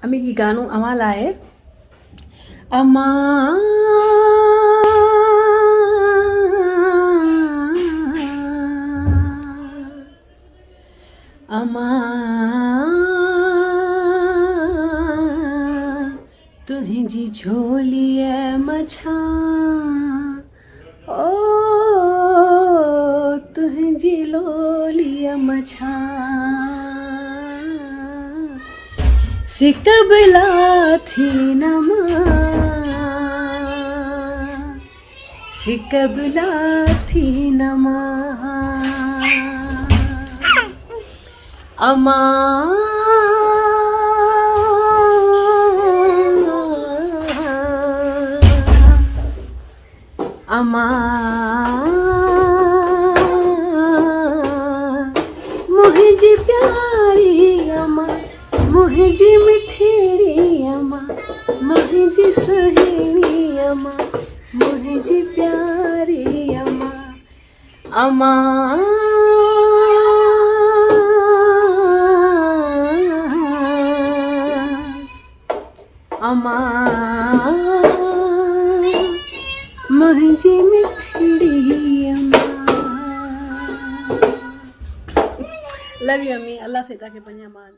अम्मी की गानों अमा लाए अमा अमा तुहें जी झोलिए मछा ओ तुहें जी लोलिए मछा सिकबला थी नमा सिकबला थी नमा अमा अमा मोहे जी प्यारी अमा मोहे जी मिठेरी अमा मोहे जी सहेली अमा मोहे जी प्यारी अमा अमा अमा मोहे जी मिठेरी अमा। लव यू अम्मी। अल्लाह से ताकि पंजा मान